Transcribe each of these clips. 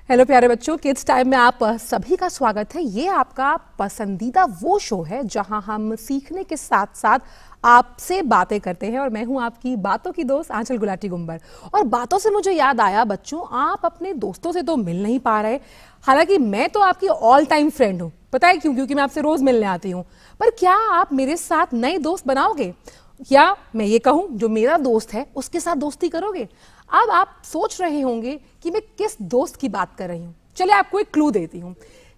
Hello प्यारे बच्चों, kids time में आप सभी का स्वागत है। ये आपका पसंदीदा वो शो है जहां हम सीखने के साथ साथ आपसे बातें करते हैं और मैं हूं आपकी बातों की दोस्त आंचल गुलाटी गुंबर। और बातों से मुझे याद आया बच्चों, आप अपने दोस्तों से तो मिल नहीं पा रहे। हालांकि मैं तो आपकी ऑल टाइम फ्रेंड हूं। पता है क्यों? क्योंकि मैं आपसे रोज मिलने आती हूं। पर क्या आप मेरे साथ नए दोस्त बनाओगे, या मैं ये कहूं जो मेरा दोस्त है उसके साथ दोस्ती करोगे? अब आप सोच रहे होंगे कि मैं किस दोस्त की बात कर रही हूं। चलिए आपको एक क्लू देती हूं।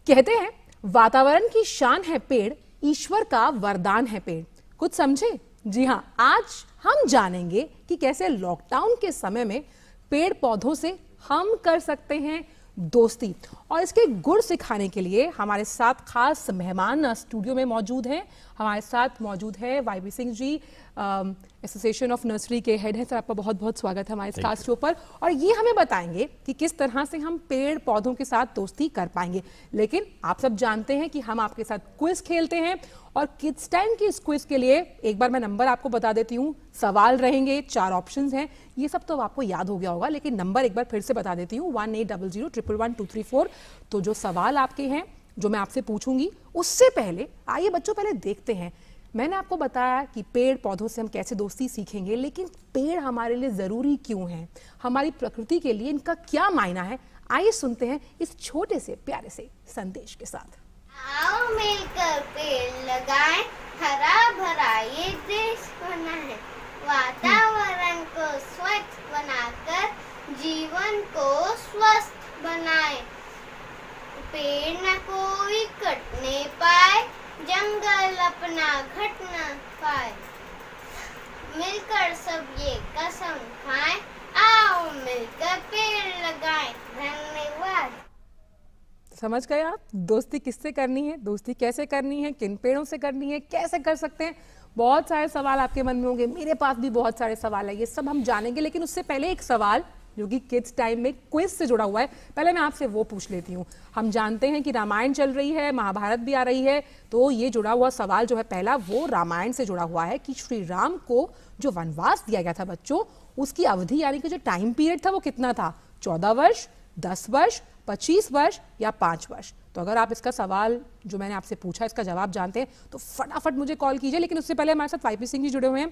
कहते हैं वातावरण की शान है पेड़, ईश्वर का वरदान है पेड़। कुछ समझे? जी हां, आज हम जानेंगे कि कैसे लॉकडाउन के समय में पेड़ पौधों से हम कर सकते हैं दोस्ती। और इसके गुण सिखाने के लिए हमारे साथ खास मेहमान स्टूडियो में मौजूद हैं। हमारे साथ मौजूद है Y B Singh ji, association of nursery के हेड हैं। सर, आपका बहुत बहुत स्वागत है हमारे स्टार शो पर। और ये हमें बताएंगे कि किस तरह से हम पेड़ पौधों के साथ दोस्ती कर पाएंगे। लेकिन आप सब जानते हैं कि हम आपके साथ क्विज खेलते हैं और किड्स टाइम की इस क्विज के लिए एक बार मैं नंबर आपको बता देती हूँ। सवाल रहेंगे, 4 ऑप्शंस हैं। ये सब तो आपको याद हो गया होगा, लेकिन नंबर एक बार फिर से बता देती हूँ, 1800-111-234। तो जो सवाल आपके हैं, जो मैं आपसे पूछूंगी, उससे पहले आइए बच्चों पहले देखते हैं। मैंने आपको बताया कि पेड़ पौधों से हम कैसे दोस्ती सीखेंगे, लेकिन पेड़ हमारे लिए जरूरी क्यों हैं, हमारी प्रकृति के लिए इनका क्या मायना है। आइए सुनते हैं इस छोटे से प्यारे से संदेश के साथ। आओ मिलकर पेड़ लगाएं, हरा भरा ये देश बनाएं, वातावरण को स्वच्छ बनाकर जीवन को स्वस्थ बनाएं। पेड़ न कोई कटने पाए, जंगल अपना घट न पाए, मिलकर सब ये कसम खाएं, आओ मिलकर पेड़ लगाएं। धन्यवाद। समझ गए आप दोस्ती किससे करनी है, दोस्ती कैसे करनी है, किन पेड़ों से करनी है, कैसे कर सकते हैं। बहुत सारे सवाल आपके मन में होंगे, मेरे पास भी बहुत सारे सवाल है, ये सब हम जानेंगे। लेकिन उससे पहले एक सवाल जो कि किड्स टाइम में क्विज से जुड़ा हुआ है, पहले मैं आपसे वो पूछ लेती हूँ। हम जानते हैं कि रामायण चल रही है, महाभारत भी आ रही है, तो ये जुड़ा हुआ सवाल जो है पहला, वो रामायण से जुड़ा हुआ है कि श्री राम को जो वनवास दिया गया था बच्चों, उसकी अवधि यानी कि जो टाइम पीरियड था वो कितना था? 14 वर्ष, 10 वर्ष, 25 वर्ष या 5 वर्ष? तो अगर आप इसका सवाल जो मैंने आपसे पूछा इसका जवाब जानते हैं तो फटाफट मुझे कॉल कीजिए। लेकिन उससे पहले हमारे साथ वाईपी सिंह जी जुड़े हुए हैं।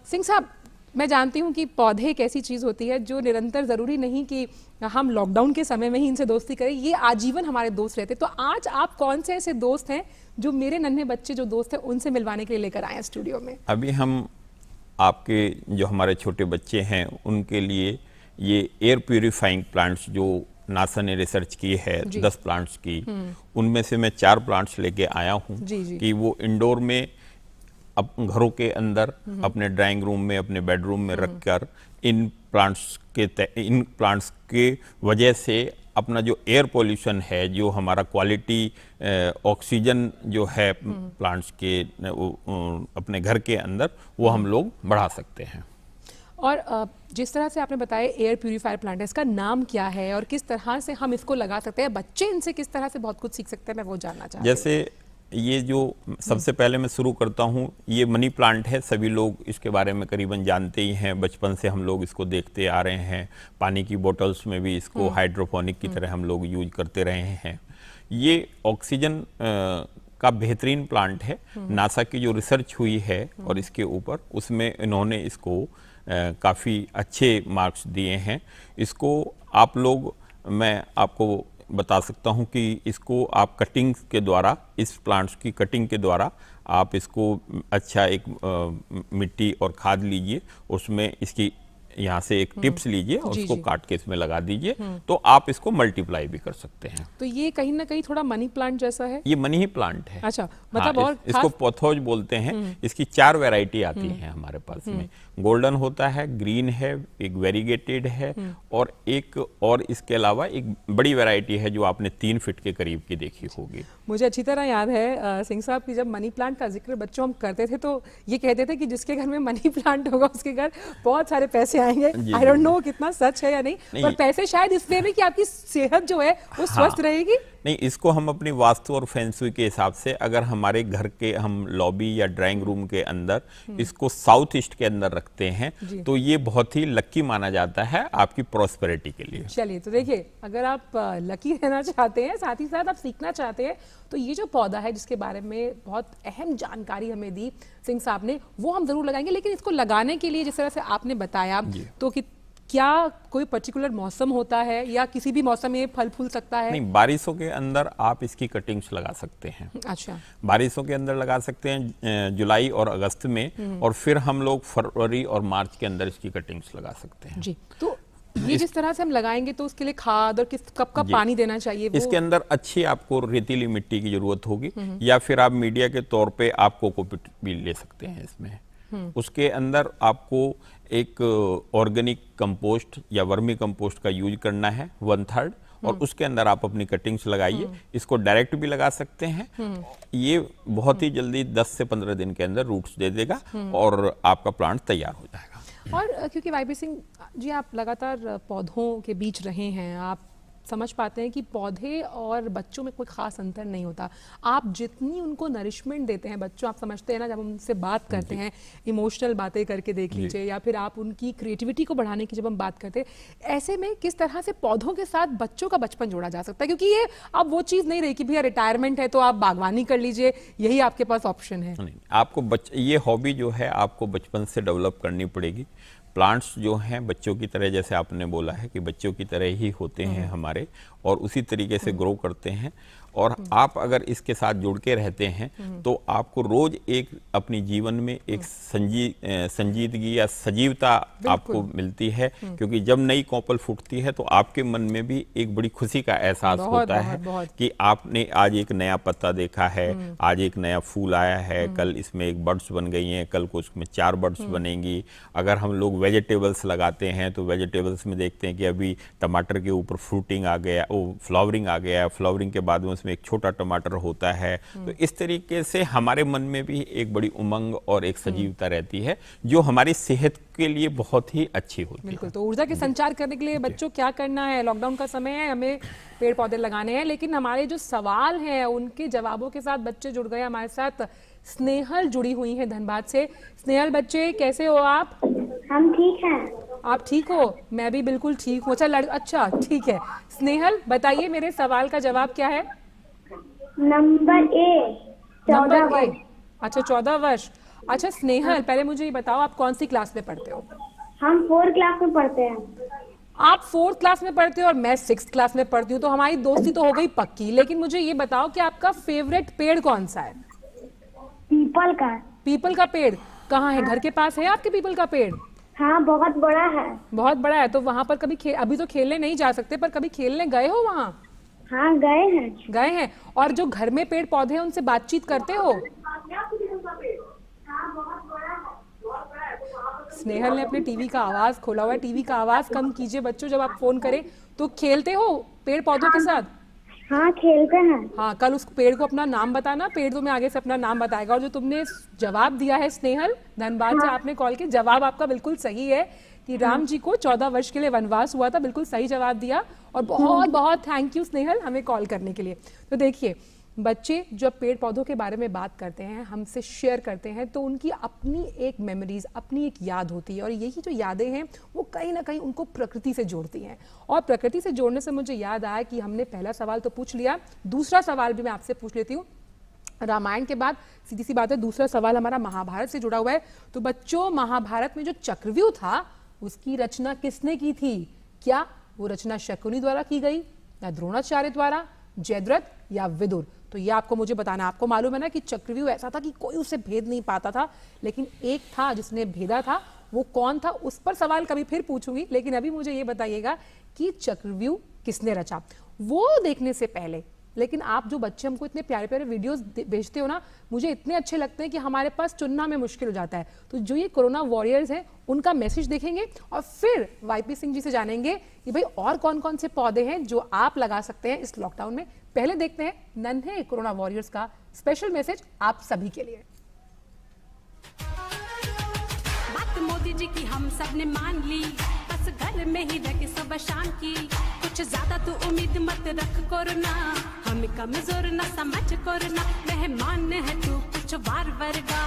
सिंह साहब, मैं जानती हूं कि पौधे एक ऐसी चीज़ होती है जो निरंतर ज़रूरी नहीं कि हम लॉकडाउन के समय में ही इनसे दोस्ती करें, ये आजीवन हमारे दोस्त रहते। तो आज आप कौन से ऐसे दोस्त हैं जो मेरे नन्हे बच्चे जो दोस्त हैं उनसे मिलवाने के लिए लेकर आए हैं स्टूडियो में? अभी हम आपके जो हमारे छोटे बच्चे हैं उनके लिए ये एयर प्यूरिफाइंग प्लांट्स जो नासा ने रिसर्च की है 10 प्लांट्स की, उनमें से मैं 4 प्लांट्स लेके आया हूँ कि वो इंडोर में घरों के अंदर अपने ड्राइंग रूम में, अपने बेडरूम में रखकर इन प्लांट्स के वजह से अपना जो एयर पोल्यूशन है, जो हमारा क्वालिटी ऑक्सीजन जो है प्लांट्स के अपने घर के अंदर, वो हम लोग बढ़ा सकते हैं। और जिस तरह से आपने बताया एयर प्यूरीफायर प्लांट है, इसका नाम क्या है और किस तरह से हम इसको लगा सकते हैं? बच्चे इनसे किस तरह से बहुत कुछ सीख सकते हैं, मैं वो जानना चाहती हूँ। जैसे ये जो सबसे पहले मैं शुरू करता हूँ, ये मनी प्लांट है। सभी लोग इसके बारे में करीबन जानते ही हैं, बचपन से हम लोग इसको देखते आ रहे हैं। पानी की बोतल्स में भी इसको हाइड्रोपोनिक की तरह हम लोग यूज करते रहे हैं। ये ऑक्सीजन का बेहतरीन प्लांट है। नासा की जो रिसर्च हुई है और इसके ऊपर, उसमें इन्होंने इसको काफ़ी अच्छे मार्क्स दिए हैं। इसको आप लोग, मैं आपको बता सकता हूं कि इसको आप कटिंग के द्वारा, इस प्लांट्स की कटिंग के द्वारा आप इसको अच्छा एक मिट्टी और खाद लीजिए, उसमें इसकी यहाँ से एक टिप्स लीजिए और उसको काट के इसमें लगा दीजिए, तो आप इसको मल्टीप्लाई भी कर सकते हैं। तो ये कहीं ना कहीं थोड़ा मनी प्लांट जैसा है? ये मनी ही प्लांट है। अच्छा, मतलब और इसको पोथोज बोलते हैं। इसकी 4 वैरायटी आती हैं हमारे पास में। गोल्डन होता है, ग्रीन है, एक वेरीगेटेड है और एक और इसके अलावा एक बड़ी वैरायटी है जो आपने 3 फीट के करीब की देखी होगी। मुझे अच्छी तरह याद है सिंह साहब की जब मनी प्लांट का जिक्र बच्चों हम करते थे तो ये कहते थे कि जिसके घर में मनी प्लांट होगा उसके घर बहुत सारे पैसे आएंगे। आई डोंट नो कितना सच है या नहीं, पर पैसे शायद इसलिए भी कि आपकी सेहत जो है वो स्वस्थ रहेगी। नहीं, इसको हम अपनी वास्तु और फेंसुई के हिसाब से, अगर हमारे घर के हम लॉबी या ड्राइंग रूम के अंदर इसको साउथ ईस्ट के अंदर रखते हैं तो ये बहुत ही लकी माना जाता है आपकी प्रॉस्पेरिटी के लिए। चलिए, तो देखिए, अगर आप लकी रहना चाहते हैं, साथ ही साथ आप सीखना चाहते हैं, तो ये जो पौधा है जिसके बारे में बहुत अहम जानकारी हमें दी सिंह साहब ने, वो हम जरूर लगाएंगे। लेकिन इसको लगाने के लिए जिस तरह से आपने बताया, तो कि क्या कोई पर्टिकुलर मौसम होता है या किसी भी मौसम में फल फूल सकता है? नहीं, बारिशों के अंदर आप इसकी कटिंग्स लगा सकते हैं। अच्छा, बारिशों के अंदर लगा सकते हैं जुलाई और अगस्त में, और फिर हम लोग फरवरी और मार्च के अंदर इसकी कटिंग्स लगा सकते हैं जी। तो ये जिस तरह से हम लगाएंगे तो उसके लिए खाद और कब कब पानी देना चाहिए? इसके अंदर अच्छी आपको रेतीली मिट्टी की जरूरत होगी, या फिर आप मीडिया के तौर पे आप कोकोपीट भी ले सकते हैं इसमें। उसके अंदर आपको एक ऑर्गेनिक कंपोस्ट या वर्मी कंपोस्ट का यूज करना है 1/3, और उसके अंदर आप अपनी कटिंग्स लगाइए। इसको डायरेक्ट भी लगा सकते हैं, ये बहुत ही जल्दी 10 से 15 दिन के अंदर रूट्स दे देगा और आपका प्लांट तैयार हो जाएगा। और क्योंकि वाईपी सिंह जी, आप लगातार पौधों के बीच रहे हैं, आप समझ पाते हैं कि पौधे और बच्चों में कोई खास अंतर नहीं होता। आप जितनी उनको नरिशमेंट देते हैं बच्चों, आप समझते हैं ना, जब हम उनसे बात करते हैं, इमोशनल बातें करके देख लीजिए, या फिर आप उनकी क्रिएटिविटी को बढ़ाने की जब हम बात करते हैं, ऐसे में किस तरह से पौधों के साथ बच्चों का बचपन जोड़ा जा सकता है? क्योंकि ये अब वो चीज़ नहीं रही कि भैया रिटायरमेंट है तो आप बागवानी कर लीजिए, यही आपके पास ऑप्शन है। नहीं, आपको ये हॉबी जो है आपको बचपन से डेवलप करनी पड़ेगी। प्लांट्स जो हैं बच्चों की तरह, जैसे आपने बोला है कि बच्चों की तरह ही होते हैं हमारे, और उसी तरीके से ग्रो करते हैं। और आप अगर इसके साथ जुड़ के रहते हैं तो आपको रोज एक अपनी जीवन में एक संजीदगी या सजीवता आपको मिलती है, क्योंकि जब नई कोपल फूटती है तो आपके मन में भी एक बड़ी खुशी का एहसास होता है कि आपने आज एक नया पत्ता देखा है, आज एक नया फूल आया है, कल इसमें एक बर्ड्स बन गई हैं, कल को उसमें 4 बर्ड्स बनेंगी। अगर हम लोग वेजिटेबल्स लगाते हैं तो वेजिटेबल्स में देखते हैं कि अभी टमाटर के ऊपर फ्रूटिंग आ गया, वो फ्लावरिंग आ गया, फ्लावरिंग के बाद में उसमें एक छोटा टमाटर होता है। तो इस तरीके से हमारे मन में भी एक बड़ी उमंग और एक सजीवता रहती है, जो हमारी सेहत के लिए बहुत ही अच्छी होती है। बिल्कुल। तो ऊर्जा के संचार करने के लिए बच्चों क्या करना है? लॉकडाउन का समय है, हमें पेड़ पौधे लगाने हैं, लेकिन हमारे जो सवाल हैं उनके जवाबों के साथ बच्चे जुड़ गए हमारे साथ। स्नेहल जुड़ी हुई है धनबाद से। स्नेहल, बच्चे कैसे हो आप? हम ठीक हैं। आप ठीक हो? मैं भी बिल्कुल ठीक हूँ। अच्छा, ठीक है। स्नेहल, बताइए मेरे सवाल का जवाब क्या है? नंबर ए 14 वर्ष। अच्छा, 14 वर्ष। अच्छा स्नेहल, पहले मुझे ये बताओ, आप कौन सी क्लास में पढ़ते हो? हम 4th क्लास में पढ़ते हैं। आप 4th क्लास में पढ़ते हो और मैं 6th क्लास में पढ़ती हूँ, तो हमारी दोस्ती तो हो गई पक्की। लेकिन मुझे ये बताओ कि आपका फेवरेट पेड़ कौन सा है? पीपल का। पीपल का पेड़ कहाँ है? घर के पास है आपके पीपल का पेड़? हाँ, बहुत बड़ा है। बहुत बड़ा है। तो वहां पर कभी अभी तो खेलने नहीं जा सकते, पर कभी खेलने गए हो वहाँ? हाँ, गए हैं। गए हैं। और जो घर में पेड़ पौधे हैं उनसे बातचीत करते हो? स्नेहल ने अपने टीवी का आवाज खोला हुआ है। टीवी का आवाज कम कीजिए बच्चों जब आप फोन करें। तो खेलते हो पेड़ पौधों के साथ? हाँ, खेलते हैं। हाँ, कल उस पेड़ को अपना नाम बताना, पेड़ तुम्हें आगे से अपना नाम बताएगा। और जो तुमने जवाब दिया है स्नेहल, धनबाद से आपने कॉल किया, जवाब आपका बिल्कुल सही है कि राम जी को 14 वर्ष के लिए वनवास हुआ था। बिल्कुल सही जवाब दिया, और बहुत बहुत थैंक यू स्नेहल हमें कॉल करने के लिए। तो देखिए, बच्चे जब पेड़ पौधों के बारे में बात करते हैं, हमसे शेयर करते हैं, तो उनकी अपनी एक मेमोरीज, अपनी एक याद होती है, और यही जो यादें हैं वो कहीं ना कहीं उनको प्रकृति से जोड़ती हैं। और प्रकृति से जोड़ने से मुझे याद आया कि हमने पहला सवाल तो पूछ लिया, दूसरा सवाल भी मैं आपसे पूछ लेती हूँ। रामायण के बाद सीधी सी बात है, दूसरा सवाल हमारा महाभारत से जुड़ा हुआ है। तो बच्चों, महाभारत में जो चक्रव्यूह था उसकी रचना किसने की थी? क्या वो रचना शकुनी द्वारा की गई, या द्रोणाचार्य द्वारा, जयद्रथ या विदुर? तो ये आपको मुझे बताना है। आपको मालूम है ना कि चक्रव्यूह ऐसा था कि कोई उसे भेद नहीं पाता था, लेकिन एक था जिसने भेदा था। वो कौन था, उस पर सवाल कभी फिर पूछूंगी। लेकिन अभी मुझे ये बताइएगा कि चक्रव्यूह किसने रचा। वो देखने से पहले, लेकिन आप जो बच्चे हमको इतने प्यारे प्यारे वीडियोस भेजते हो ना, मुझे इतने अच्छे लगते हैं कि हमारे पास चुनना में मुश्किल हो जाता है। तो जो ये कोरोना वॉरियर्स हैं उनका मैसेज देखेंगे, और फिर वाईपी सिंह जी से जानेंगे कि भाई और कौन कौन से पौधे हैं जो आप लगा सकते हैं इस लॉकडाउन में। पहले देखते हैं नन्हे कोरोना वॉरियर्स का स्पेशल मैसेज आप सभी के लिए। बात मोदी जी की हम सब ने मान ली, बस घर में ही रह के सब शांति। कुछ ज्यादा तू उम्मीद मत रख कोरोना, हम कमजोर न समझ कोरोना, मेहमान है तू कुछ वार वर्गा।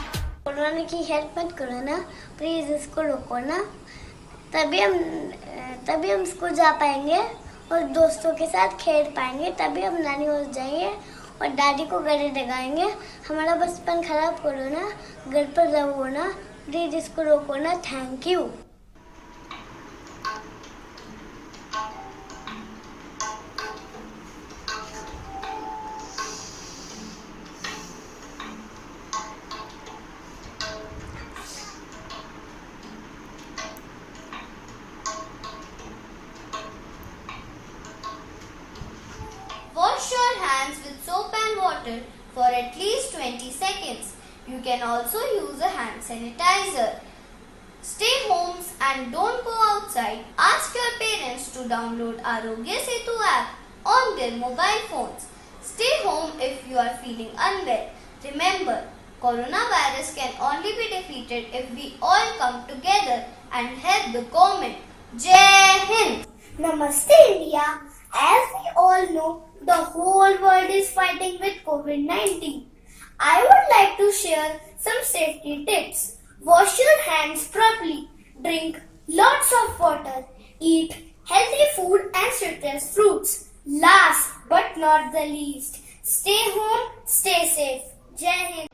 कोरोना की हेल्प मत करो ना, प्लीज इसको रोको ना, तभी हम स्कूल जा पाएंगे और दोस्तों के साथ खेल पाएंगे, तभी हम नानी हो जाएंगे और दादी को गले लगाएंगे। हमारा बचपन खराब करो ना, घर पर रहो ना, प्लीज इसको रोको ना। Thank you. Wash your hands with soap and water for at least 20 seconds. You can also use a hand sanitizer. Stay home and don't go outside. Ask your parents to download Arogya Setu app on their mobile phones. Stay home if you are feeling unwell. Remember, coronavirus can only be defeated if we all come together and help the government. Jai Hind! Namaste India. As we all know, the whole world is fighting with COVID-19. I would like to share some safety tips. Wash your hands properly. Drink lots of water. Eat healthy food and citrus fruits. Last but not the least, stay home, stay safe. Jai Hind.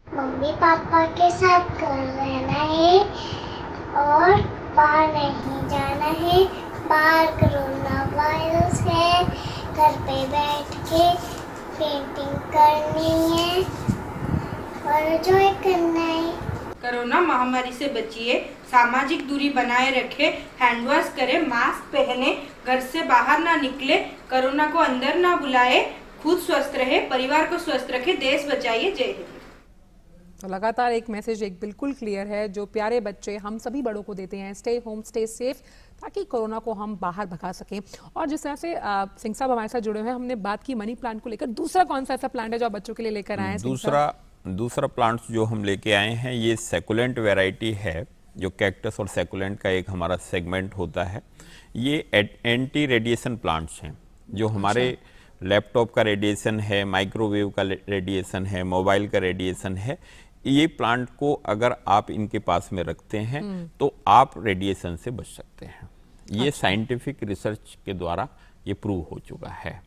Mummy papa के साथ घर रहना है और बाहर नहीं जाना है। बाहर कोरोना वायरस है। घर पे बैठ के पेंटिंग करनी है और एंजॉय करना है। कोरोना महामारी से बचिए, सामाजिक दूरी बनाए रखें, हैंड वॉश करें, मास्क पहने, घर से बाहर ना निकले, कोरोना को अंदर ना बुलाए, खुद स्वस्थ रहे, परिवार को स्वस्थ रखे, देश बचाइए। जय हिंद। तो लगातार एक मैसेज एक बिल्कुल क्लियर है जो प्यारे बच्चे हम सभी बड़ों को देते हैं, स्टे होम स्टे सेफ, ताकि कोरोना को हम बाहर भगा सकें। और जिस तरह से सिंह साहब हमारे साथ जुड़े हुए हैं, हमने बात की मनी प्लांट को लेकर, दूसरा कौन सा ऐसा प्लांट है जो आप बच्चों के लिए लेकर आए हैं? दूसरा प्लांट जो हम लेके आए हैं ये सेकुलेंट वैरायटी है, जो कैक्टस और सेकुलेंट का एक हमारा सेगमेंट होता है। ये एंटी रेडिएशन प्लांट्स हैं, जो हमारे लैपटॉप का रेडिएशन है, माइक्रोवेव का रेडिएशन है, मोबाइल का रेडिएशन है, ये प्लांट को अगर आप इनके पास में रखते हैं तो आप रेडिएशन से बच सकते हैं। ये साइंटिफिक रिसर्च के द्वारा ये प्रूव हो चुका है।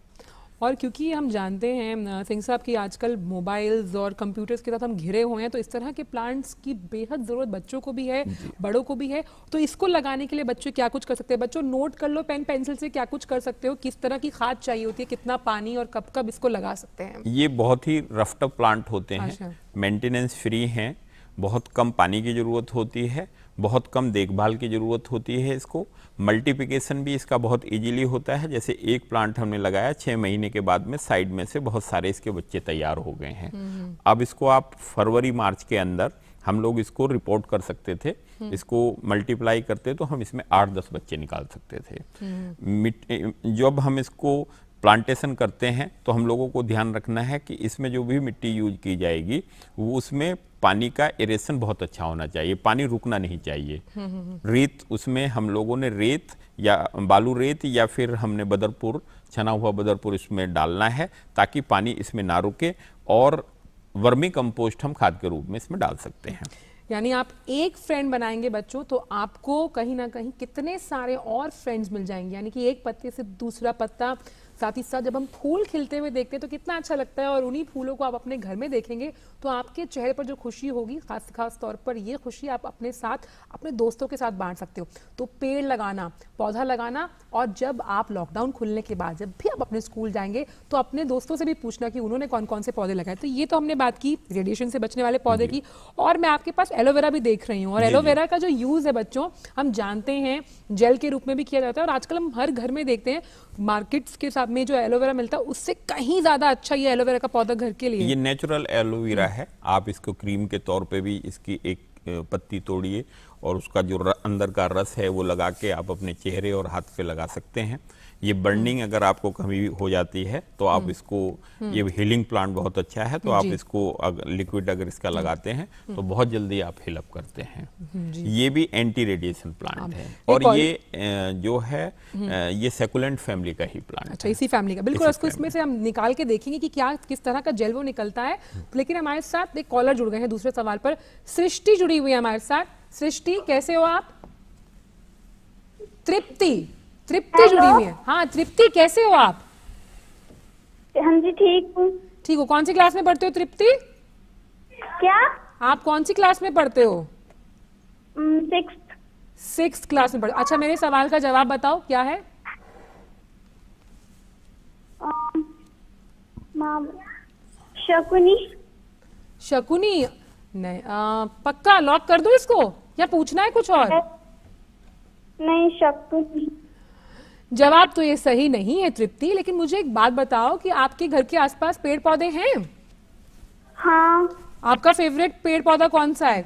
और क्योंकि हम जानते हैं सिंह साहब कि आजकल मोबाइल्स और कंप्यूटर्स के साथ हम घिरे हुए हैं, तो इस तरह के प्लांट्स की बेहद ज़रूरत बच्चों को भी है, बड़ों को भी है। तो इसको लगाने के लिए बच्चे क्या कुछ कर सकते हैं? बच्चों नोट कर लो पेन पेंसिल से, क्या कुछ कर सकते हो? किस तरह की खाद चाहिए होती है, कितना पानी, और कब कब इसको लगा सकते हैं? ये बहुत ही रफ टफ प्लांट होते हैं, मेंटेनेंस फ्री हैं, बहुत कम पानी की ज़रूरत होती है, बहुत कम देखभाल की ज़रूरत होती है। इसको मल्टीप्लिकेशन भी इसका बहुत इजीली होता है। जैसे एक प्लांट हमने लगाया, 6 महीने के बाद में साइड में से बहुत सारे इसके बच्चे तैयार हो गए हैं। अब इसको आप फरवरी मार्च के अंदर हम लोग इसको रिपोर्ट कर सकते थे, इसको मल्टीप्लाई करते तो हम इसमें 8-10 बच्चे निकाल सकते थे। जब हम इसको प्लांटेशन करते हैं तो हम लोगों को ध्यान रखना है कि इसमें जो भी मिट्टी यूज की जाएगी वो उसमें पानी का एरेशन बहुत अच्छा होना चाहिए, पानी रुकना नहीं चाहिए। रेत, उसमें हम लोगों ने रेत या बालू रेत या फिर हमने बदरपुर, छना हुआ बदरपुर इसमें डालना है, ताकि पानी इसमें ना रुके, और वर्मी कंपोस्ट हम खाद के रूप में इसमें डाल सकते हैं। यानी आप एक फ्रेंड बनाएंगे बच्चों तो आपको कहीं ना कहीं कितने सारे और फ्रेंड्स मिल जाएंगे। यानी कि एक पत्ते से दूसरा पत्ता, साथ ही साथ जब हम फूल खिलते हुए देखते हैं तो कितना अच्छा लगता है, और उन्हीं फूलों को आप अपने घर में देखेंगे तो आपके चेहरे पर जो खुशी होगी, खास तौर पर ये खुशी आप अपने साथ, अपने दोस्तों के साथ बांट सकते हो। तो पेड़ लगाना, पौधा लगाना, और जब आप लॉकडाउन खुलने के बाद जब भी आप अपने स्कूल जाएंगे तो अपने दोस्तों से भी पूछना कि उन्होंने कौन कौन से पौधे लगाए। तो ये तो हमने बात की रेडिएशन से बचने वाले पौधे की, और मैं आपके पास एलोवेरा भी देख रही हूँ, और एलोवेरा का जो यूज है बच्चों, हम जानते हैं जेल के रूप में भी किया जाता है, और आजकल हम हर घर में देखते हैं मार्केट्स के साथ में जो एलोवेरा मिलता है उससे कहीं ज्यादा अच्छा ये एलोवेरा का पौधा घर के लिए। ये नेचुरल एलोवेरा है, आप इसको क्रीम के तौर पे भी इसकी एक पत्ती तोड़िए और उसका जो अंदर का रस है वो लगा के आप अपने चेहरे और हाथ पे लगा सकते हैं। ये बर्निंग अगर आपको कभी हो जाती है तो आप इसको, ये हीलिंग प्लांट बहुत अच्छा है, तो आप इसको लिक्विड अगर इसका लगाते हैं तो बहुत जल्दी आप हिल अप करते हैं। ये भी एंटी रेडिएशन प्लांट है और ये जो है ये सेकुलेंट फैमिली का ही प्लांट है। अच्छा, इसी फैमिली का, बिल्कुल। उसको इसमें से हम निकाल के देखेंगे कि क्या किस तरह का जेल वो निकलता है। लेकिन हमारे साथ एक कॉलर जुड़ गए हैं दूसरे सवाल पर। सृष्टि जुड़ी हुई है हमारे साथ। सृष्टि, कैसे हो आप? तृप्ति जुड़ी हुई है। हाँ तृप्ति, कैसे हो आप? हाँ जी, ठीक हूँ। ठीक हो। कौन सी क्लास में पढ़ते हो तृप्ति? क्या? आप कौन सी क्लास में पढ़ते हो? 6th क्लास में पढ़ते। अच्छा, मेरे सवाल का जवाब बताओ, क्या है? शकुनी नहीं। पक्का लॉक कर दूं इसको या पूछना है कुछ और? नहीं, शकुनी। जवाब तो ये सही नहीं है तृप्ति, लेकिन मुझे एक बात बताओ कि आपके घर के आसपास पेड़ पौधे हैं? हाँ। आपका फेवरेट पेड़ पौधा कौन सा है?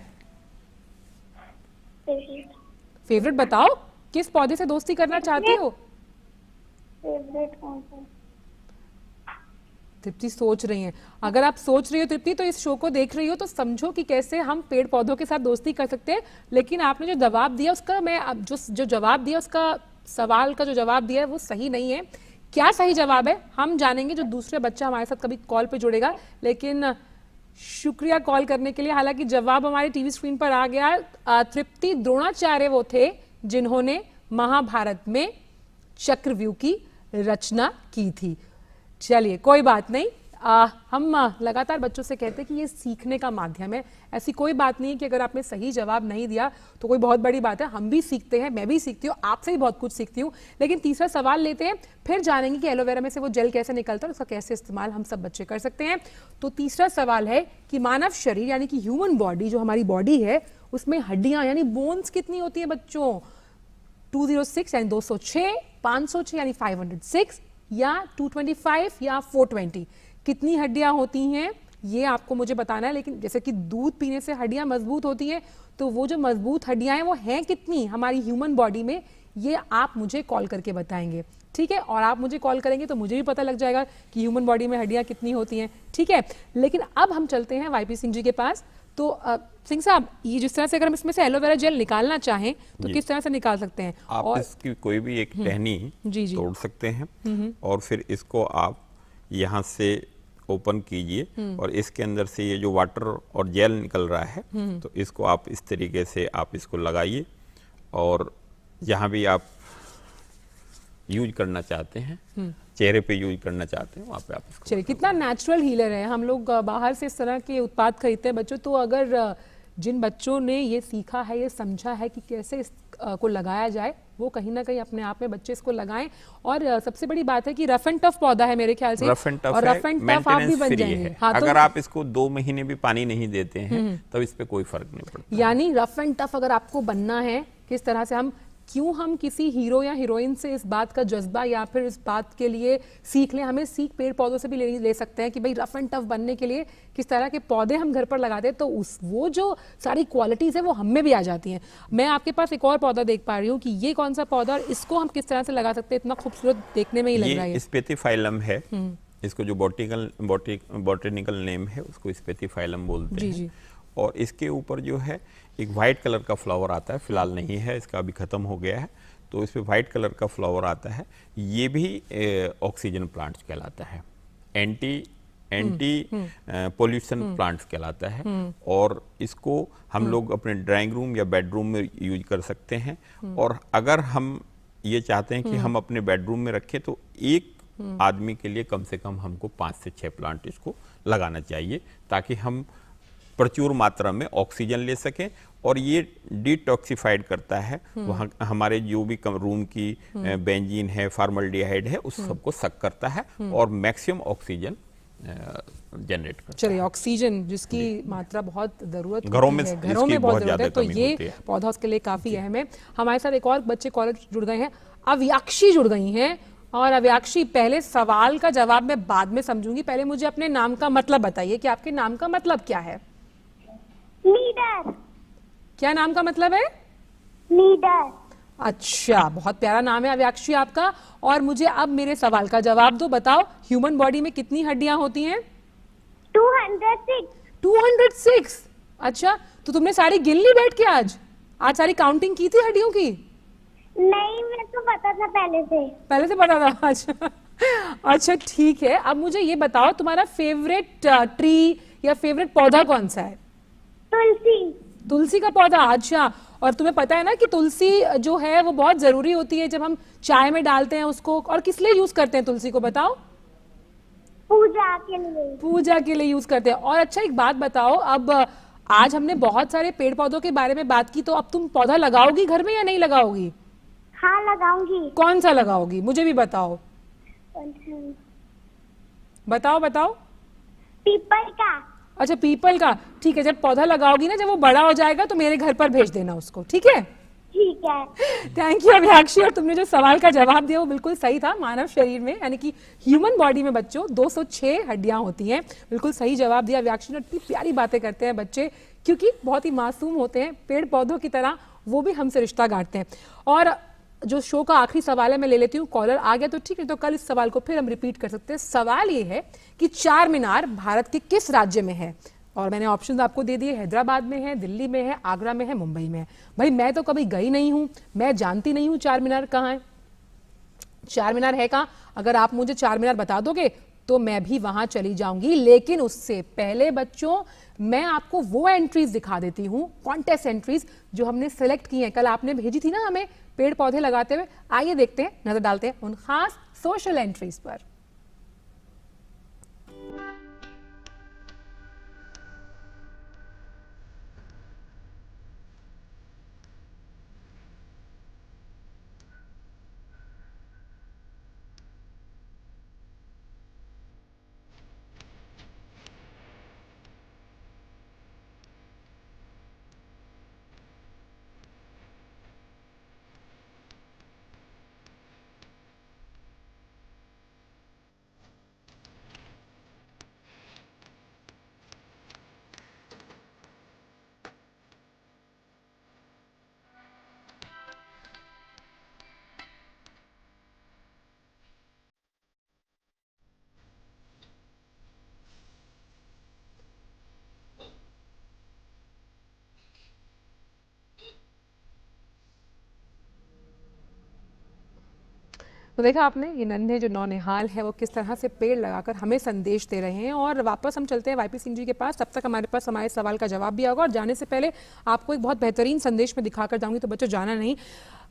फेवरेट बताओ, किस पौधे से दोस्ती करना चाहती हो? फेवरेट कौन सा? तृप्ति सोच रही हैं। अगर आप सोच रही हो तृप्ति तो इस शो को देख रही हो तो समझो कि कैसे हम पेड़ पौधों के साथ दोस्ती कर सकते हैं। लेकिन आपने जो जवाब दिया उसका, मैं अब जो जवाब दिया उसका, सवाल का जो जवाब दिया है वो सही नहीं है। क्या सही जवाब है हम जानेंगे जो दूसरे बच्चा हमारे साथ कभी कॉल पे जुड़ेगा। लेकिन शुक्रिया कॉल करने के लिए। हालांकि जवाब हमारे टीवी स्क्रीन पर आ गया। तृप्ति द्रोणाचार्य वो थे जिन्होंने महाभारत में चक्रव्यूह की रचना की थी। चलिए, कोई बात नहीं। हम लगातार बच्चों से कहते हैं कि ये सीखने का माध्यम है। ऐसी कोई बात नहीं है कि अगर आपने सही जवाब नहीं दिया तो कोई बहुत बड़ी बात है। हम भी सीखते हैं, मैं भी सीखती हूँ, आपसे भी बहुत कुछ सीखती हूँ। लेकिन तीसरा सवाल लेते हैं, फिर जानेंगे कि एलोवेरा में से वो जेल कैसे निकलता है, उसका कैसे इस्तेमाल हम सब बच्चे कर सकते हैं। तो तीसरा सवाल है कि मानव शरीर यानी कि ह्यूमन बॉडी, जो हमारी बॉडी है, उसमें हड्डियां यानी बोन्स कितनी होती है बच्चों? 206 यानी 206, 506 यानी 506, या 225 या 420। कितनी हड्डियां होती हैं ये आपको मुझे बताना है। लेकिन जैसे कि दूध पीने से हड्डियां मजबूत होती हैं, तो वो जो मजबूत हड्डियां हैं वो हैं कितनी हमारी ह्यूमन बॉडी में, ये आप मुझे कॉल करके बताएंगे, ठीक है? और आप मुझे कॉल करेंगे तो मुझे भी पता लग जाएगा कि ह्यूमन बॉडी में हड्डियां कितनी होती हैं, ठीक है? लेकिन अब हम चलते हैं वाईपी सिंह जी के पास। तो सिंह साहब, ये जिस तरह से अगर हम इसमें से एलोवेरा जेल निकालना चाहें तो किस तरह से निकाल सकते हैं? आप और इसकी कोई भी एक टहनी तोड़ सकते हैं और फिर इसको आप यहाँ से ओपन कीजिए और इसके अंदर से ये जो वाटर और जेल निकल रहा है तो इसको आप इस तरीके से आप इसको लगाइए और जहाँ भी आप यूज करना चाहते हैं, चेहरे पे यूज करना चाहते हैं, वहाँ पे आप इसको। चलिए, कितना नेचुरल हीलर है। हम लोग बाहर से इस तरह के उत्पाद खरीदते हैं बच्चों, तो अगर जिन बच्चों ने ये सीखा है, ये समझा है कि कैसे इसको लगाया जाए, वो कहीं ना कहीं अपने आप में बच्चे इसको लगाएं। और सबसे बड़ी बात है कि रफ एंड टफ पौधा है मेरे ख्याल से, रफ एंड टफ और रफ एंड टफ आप भी बन जाएंगे। हाँ, अगर आप इसको 2 महीने भी पानी नहीं देते हैं तब इस पे कोई फर्क नहीं पड़ता। यानी रफ एंड टफ अगर आपको बनना है, किस तरह से हम किसी हीरो या हीरोइन से इस बात का जज्बा या फिर इस बात के लिए सीख लें, हमें सीख पेड़ पौधों से भी ले सकते हैं कि भाई रफ एंड टफ बनने के लिए किस तरह के पौधे हम घर पर लगाते हैं, तो वो जो सारी क्वालिटीज है वो हम में भी आ जाती हैं। मैं आपके पास एक और पौधा देख पा रही हूँ कि ये कौन सा पौधा, और इसको हम किस तरह से लगा सकते हैं? इतना खूबसूरत देखने में ही लग रहा है। स्पेथिफाइलम है, इसको जो बॉटनिकल नेम है उसको स्पेथिफाइलम बोलते हैं। और इसके ऊपर जो है एक वाइट कलर का फ्लावर आता है, फिलहाल नहीं है, इसका अभी खत्म हो गया है, तो इस पे वाइट कलर का फ्लावर आता है। ये भी ऑक्सीजन प्लांट्स कहलाता है, एंटी पोल्यूशन प्लांट्स कहलाता है। और इसको हम लोग अपने ड्राइंग रूम या बेडरूम में यूज कर सकते हैं। और अगर हम ये चाहते हैं कि हम अपने बेडरूम में रखें तो एक आदमी के लिए कम से कम हमको 5 से 6 प्लांट इसको लगाना चाहिए, ताकि हम प्रचुर मात्रा में ऑक्सीजन ले सकें। और ये डिटॉक्सिफाइड करता है वहाँ हमारे जो भी रूम की बेंजीन है, फॉर्मल्डिहाइड है, उस सबको सक करता है और मैक्सिमम ऑक्सीजन जनरेट करता है। चलिए, ऑक्सीजन जिसकी मात्रा बहुत जरूरत घरों में बहुत जरूरत है, तो ये पौधा उसके लिए काफी अहम है। हमारे साथ एक और बच्चे कॉलर जुड़ गए हैं, अव्याक्षी जुड़ गई हैं। और अव्याक्षी, पहले सवाल का जवाब मैं बाद में समझूंगी, पहले मुझे अपने नाम का मतलब बताइए कि आपके नाम का मतलब क्या है? लीडर। क्या नाम का मतलब है? नीडर। अच्छा, बहुत प्यारा नाम है अव्याक्षी आपका। और मुझे अब मेरे सवाल का जवाब दो, बताओ ह्यूमन बॉडी में कितनी हड्डियां होती हैं? 206। 206। अच्छा, तो तुमने सारी गिन ली बैठ के आज सारी काउंटिंग की थी हड्डियों की? नहीं, मेरे को पता था पहले से पता था। अच्छा अच्छा ठीक है। अब मुझे ये बताओ तुम्हारा फेवरेट ट्री या फेवरेट पौधा कौन सा है? तुलसी। तुलसी का पौधा। अच्छा, और तुम्हें पता है ना कि तुलसी जो है वो बहुत जरूरी होती है जब हम चाय में डालते हैं उसको। और किस लिए यूज करते हैं तुलसी को, बताओ? पूजा के लिए। पूजा के लिए यूज करते हैं। और अच्छा एक बात बताओ, अब आज हमने बहुत सारे पेड़ पौधों के बारे में बात की, तो अब तुम पौधा लगाओगी घर में या नहीं लगाओगी? हाँ, लगाऊंगी। कौन सा लगाओगी, मुझे भी बताओ। बताओ बताओ। पीपल का। अच्छा, पीपल का। ठीक है, जब पौधा लगाओगी ना, जब वो बड़ा हो जाएगा तो मेरे घर पर भेज देना उसको, ठीक है? ठीक है। Thank you Abhilakshi. और तुमने जो सवाल का जवाब दिया वो बिल्कुल सही था। मानव शरीर में यानी कि ह्यूमन बॉडी में बच्चों 206 हड्डियां होती हैं। बिल्कुल सही जवाब दिया अभिलाक्षी ने। इतनी प्यारी बातें करते हैं बच्चे, क्योंकि बहुत ही मासूम होते हैं, पेड़ पौधों की तरह वो भी हमसे रिश्ता गांठते हैं। और जो शो का आखिरी सवाल है मैं ले लेती हूँ। कॉलर आ गया तो ठीक है, तो कल इस सवाल को फिर हम रिपीट कर सकते हैं। सवाल ये है कि चार मीनार भारत के किस राज्य में है? और मैंने ऑप्शंस आपको दे दिए। हैदराबाद में है, दिल्ली में है, आगरा में है, मुंबई में है। भाई मैं तो कभी गई नहीं हूं, मैं जानती नहीं हूं चार मीनार कहाँ है। चार मीनार है कहाँ? अगर आप मुझे चार मीनार बता दोगे तो मैं भी वहां चली जाऊंगी। लेकिन उससे पहले बच्चों मैं आपको वो एंट्रीज दिखा देती हूँ, कॉन्टेस्ट एंट्रीज जो हमने सेलेक्ट की हैं। कल आपने भेजी थी ना हमें पेड़ पौधे लगाते हुए। आइए देखते हैं, नजर डालते हैं उन खास सोशल एंट्रीज पर। तो देखा आपने, ये नन्हे जो नौनिहाल है वो किस तरह से पेड़ लगाकर हमें संदेश दे रहे हैं। और वापस हम चलते हैं वाईपी सिंह जी के पास। तब तक हमारे पास हमारे सवाल का जवाब भी होगा। और जाने से पहले आपको एक बहुत बेहतरीन संदेश में दिखाकर जाऊंगी, तो बच्चों जाना नहीं।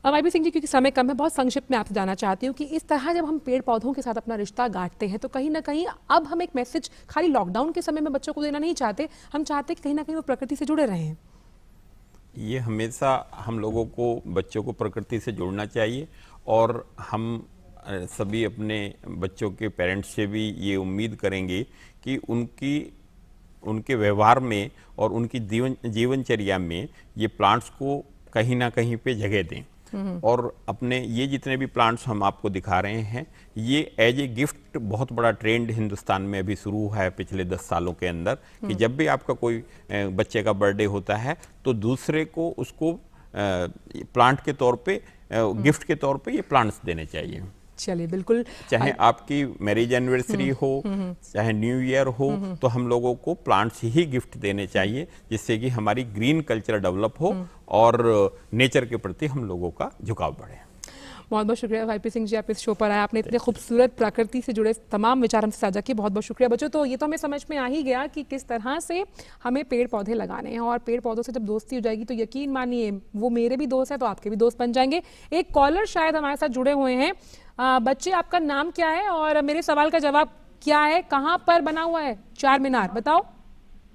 वाईपी सिंह जी, क्योंकि समय कम है, बहुत संक्षिप्त में आपसे जानना चाहती हूँ कि इस तरह जब हम पेड़ पौधों के साथ अपना रिश्ता गांठते हैं तो कहीं ना कहीं अब हम एक मैसेज खाली लॉकडाउन के समय में बच्चों को देना नहीं चाहते। हम चाहते कि कहीं ना कहीं वो प्रकृति से जुड़े रहें। ये हमेशा हम लोगों को, बच्चों को प्रकृति से जोड़ना चाहिए। और हम सभी अपने बच्चों के पेरेंट्स से भी ये उम्मीद करेंगे कि उनके व्यवहार में और उनकी जीवनचर्या में ये प्लांट्स को कहीं ना कहीं पे जगह दें। और अपने ये जितने भी प्लांट्स हम आपको दिखा रहे हैं, ये एज ए गिफ्ट बहुत बड़ा ट्रेंड हिंदुस्तान में अभी शुरू है पिछले 10 सालों के अंदर, कि जब भी आपका कोई बच्चे का बर्थडे होता है तो दूसरे को उसको प्लांट के तौर पे, गिफ्ट के तौर पे ये प्लांट्स देने चाहिए। चलिए, बिल्कुल। चाहे आपकी मैरिज एनिवर्सरी हो, चाहे न्यू ईयर हो, तो हम लोगों को प्लांट्स ही गिफ्ट देने चाहिए, जिससे कि हमारी ग्रीन कल्चर डेवलप हो और नेचर के प्रति हम लोगों का झुकाव बढ़े। बहुत बहुत शुक्रिया वाईपी सिंह जी, आप इस शो पर आए, आपने इतने खूबसूरत प्रकृति से जुड़े तमाम विचार हमसे साझा किए। बहुत बहुत शुक्रिया बच्चों। तो ये तो हमें समझ में आ ही गया कि किस तरह से हमें पेड़ पौधे लगाने हैं। और पेड़ पौधों से जब दोस्ती हो जाएगी तो यकीन मानिए वो मेरे भी दोस्त हैं तो आपके भी दोस्त बन जाएंगे। एक कॉलर शायद हमारे साथ जुड़े हुए हैं। बच्चे, आपका नाम क्या है और मेरे सवाल का जवाब क्या है? कहाँ पर बना हुआ है चार मीनार, बताओ?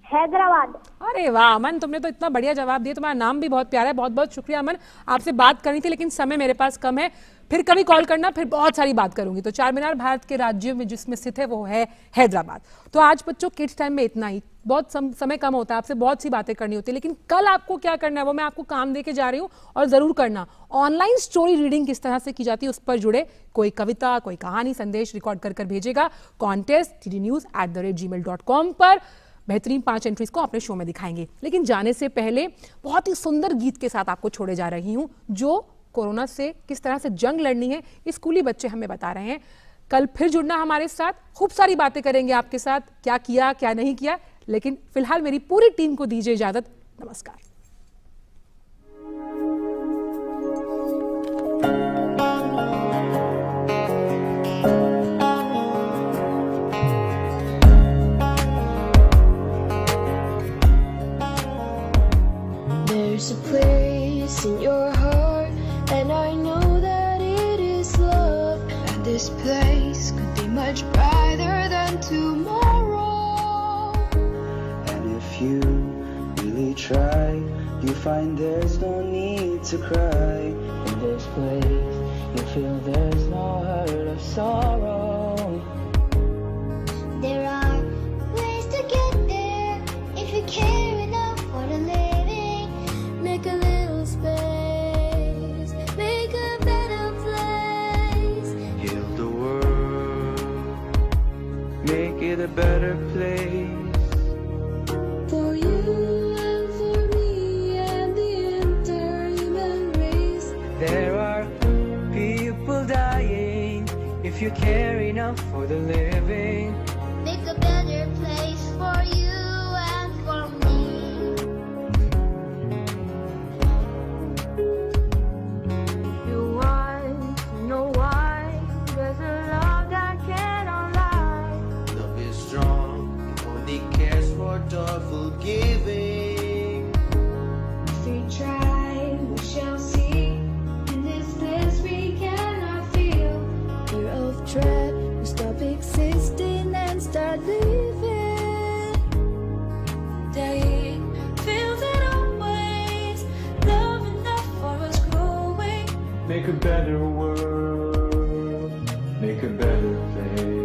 हैदराबाद। अरे वाह अमन, तुमने तो इतना बढ़िया जवाब दिया। तुम्हारा नाम भी बहुत प्यारा है। बहुत बहुत शुक्रिया अमन। आपसे बात करनी थी लेकिन समय मेरे पास कम है, फिर कभी कॉल करना, फिर बहुत सारी बात करूंगी। तो चार मीनार भारत के राज्यों में जिसमें स्थित है वो है हैदराबाद। तो आज बच्चों किड्स टाइम में इतना ही। बहुत समय कम होता है, आपसे बहुत सी बातें करनी होती है, लेकिन कल आपको क्या करना है वो मैं आपको काम देके जा रही हूँ। और जरूर करना, ऑनलाइन स्टोरी रीडिंग किस तरह से की जाती है उस पर जुड़े कोई कविता, कोई कहानी, संदेश रिकॉर्ड कर भेजेगा कॉन्टेस्ट tdnews@gmail.com पर। बेहतरीन 5 एंट्रीज को अपने शो में दिखाएंगे। लेकिन जाने से पहले बहुत ही सुंदर गीत के साथ आपको छोड़े जा रही हूँ, जो कोरोना से किस तरह से जंग लड़नी है ये स्कूली बच्चे हमें बता रहे हैं। कल फिर जुड़ना हमारे साथ, खूब सारी बातें करेंगे आपके साथ, क्या किया क्या नहीं किया। लेकिन फिलहाल मेरी पूरी टीम को दीजिए इजाजत। नमस्कार। There's a place in your heart, and I know that it is love. And this place could be much brighter than tomorrow. And if you really try, you find there's no need to cry. In this place, you feel there's no hurt or sorrow. There are ways to get there if you care enough for the living. Make a little space, make a better place. Heal the world, make it a better place. For you and for me and the entire human race. There are people dying if you care enough for the living. Make a better place for you and for me. You want to know why? There's a love that cannot lie. Love is strong, it only cares for thoughtful giving. If we try, we shall see. In this place we cannot feel. Fear of dread, we stop existing and start living. Dying, feels it always. Love enough for us growing. Make a better world, make a better place.